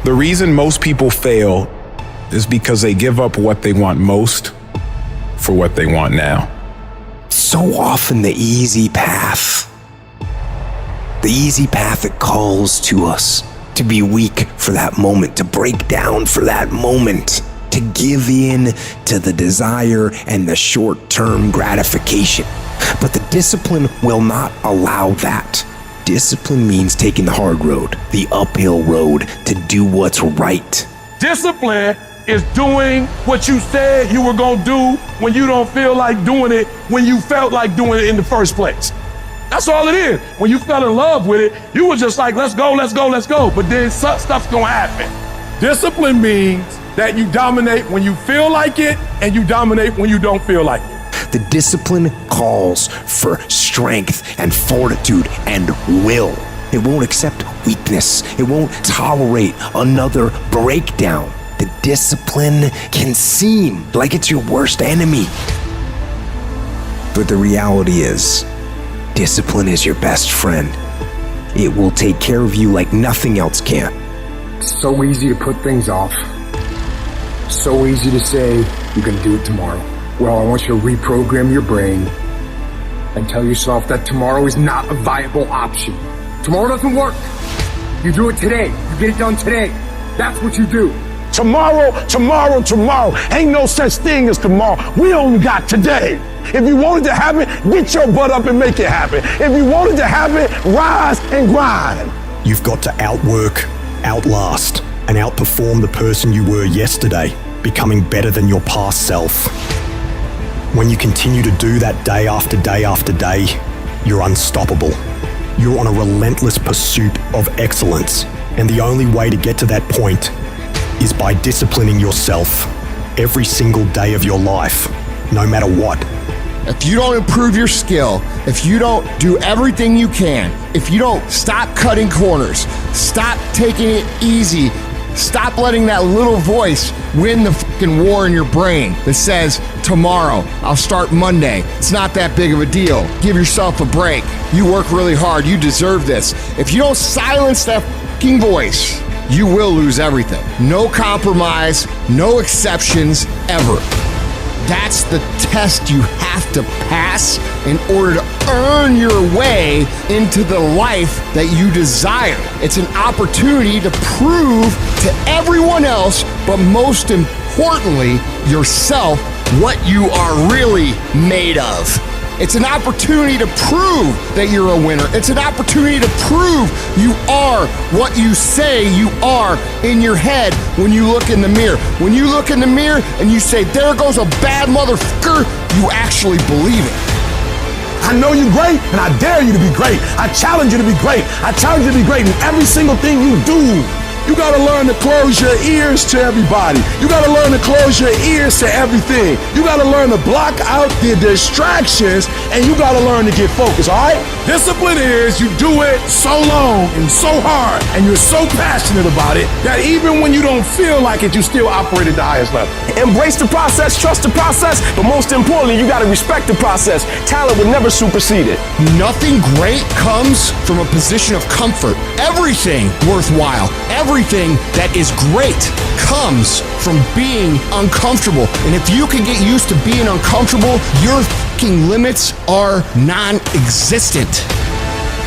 The reason most people fail is because they give up what they want most for what they want now. So often the easy path that calls to us to be weak for that moment, to break down for that moment, to give in to the desire and the short-term gratification. But the discipline will not allow that. Discipline means taking the hard road, the uphill road, to do what's right. Discipline is doing what you said you were gonna do when you don't feel like doing it when you felt like doing it in the first place. That's all it is. When you fell in love with it, you were just like, let's go, let's go, let's go. But then stuff's gonna happen. Discipline means that you dominate when you feel like it and you dominate when you don't feel like it. The discipline calls for strength and fortitude and will. It won't accept weakness. It won't tolerate another breakdown. The discipline can seem like it's your worst enemy. But the reality is, discipline is your best friend. It will take care of you like nothing else can. It's so easy to put things off. So easy to say, you're gonna do it tomorrow. Well, I want you to reprogram your brain and tell yourself that tomorrow is not a viable option. Tomorrow doesn't work. You do it today. You get it done today. That's what you do. Tomorrow. Ain't no such thing as tomorrow. We only got today. If you want it to happen, get your butt up and make it happen. If you want it to happen, rise and grind. You've got to outwork, outlast, and outperform the person you were yesterday, becoming better than your past self. When you continue to do that day after day after day, you're unstoppable. You're on a relentless pursuit of excellence, and the only way to get to that point is by disciplining yourself every single day of your life, no matter what. If you don't improve your skill, if you don't do everything you can, if you don't stop cutting corners, stop taking it easy, stop letting that little voice win the fucking war in your brain that says, tomorrow, I'll start Monday. It's not that big of a deal. Give yourself a break. You work really hard. You deserve this. If you don't silence that fucking voice, you will lose everything. No compromise, no exceptions, ever. That's the test you have to pass in order to earn your way into the life that you desire. It's an opportunity to prove to everyone else, but most importantly, yourself, what you are really made of. It's an opportunity to prove that you're a winner. It's an opportunity to prove you are what you say you are in your head when you look in the mirror. When you look in the mirror and you say, there goes a bad motherfucker, you actually believe it. I know you're great, and I dare you to be great. I challenge you to be great. I challenge you to be great in every single thing you do. You gotta learn to close your ears to everybody. You gotta learn to close your ears to everything. You gotta learn to block out the distractions, and you gotta learn to get focused, all right? Discipline is you do it so long and so hard, and you're so passionate about it that even when you don't feel like it, you still operate at the highest level. Embrace the process, trust the process, but most importantly, you gotta respect the process. Talent would never supersede it. Nothing great comes from a position of comfort. Everything worthwhile, everything that is great comes from being uncomfortable. And if you can get used to being uncomfortable, your fucking limits are non-existent.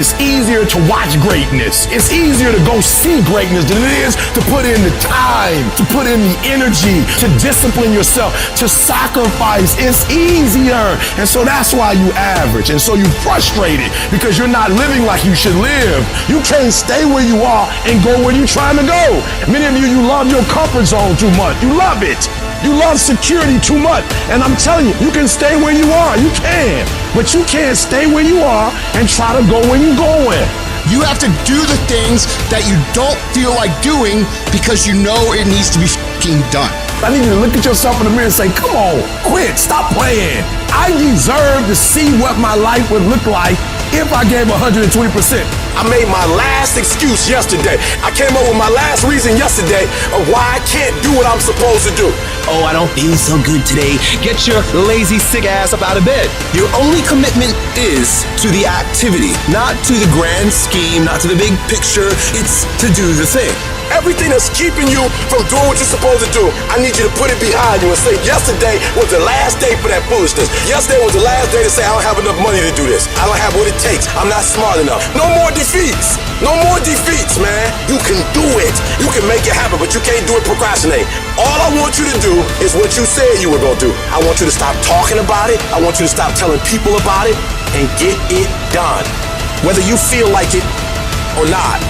It's easier to watch greatness. It's easier to go see greatness than it is to put in the time, to put in the energy, to discipline yourself, to sacrifice. It's easier. And so that's why you average. And so you're frustrated because you're not living like you should live. You can't stay where you are and go where you're trying to go. Many of you love your comfort zone too much. You love it. You love security too much. And I'm telling you, you can stay where you are. You can. But you can't stay where you are and try to go where you're going. You have to do the things that you don't feel like doing because you know it needs to be fucking done. I need you to look at yourself in the mirror and say, come on, quit, stop playing. I deserve to see what my life would look like if I gave 120%. I made my last excuse yesterday. I came up with my last reason yesterday of why I can't do what I'm supposed to do. Oh, I don't feel so good today. Get your lazy, sick ass up out of bed. Your only commitment is to the activity, not to the grand scheme, not to the big picture. It's to do the thing. Everything that's keeping you from doing what you're supposed to do, I need you to put it behind you and say, yesterday was the last day for that foolishness. Yesterday was the last day to say, I don't have enough money to do this. I don't have what it takes. I'm not smart enough. No more defeats. No more defeats, man. You can do it. You can make it happen, but you can't do it procrastinating. All I want you to do is what you said you were going to do. I want you to stop talking about it. I want you to stop telling people about it and get it done. Whether you feel like it or not.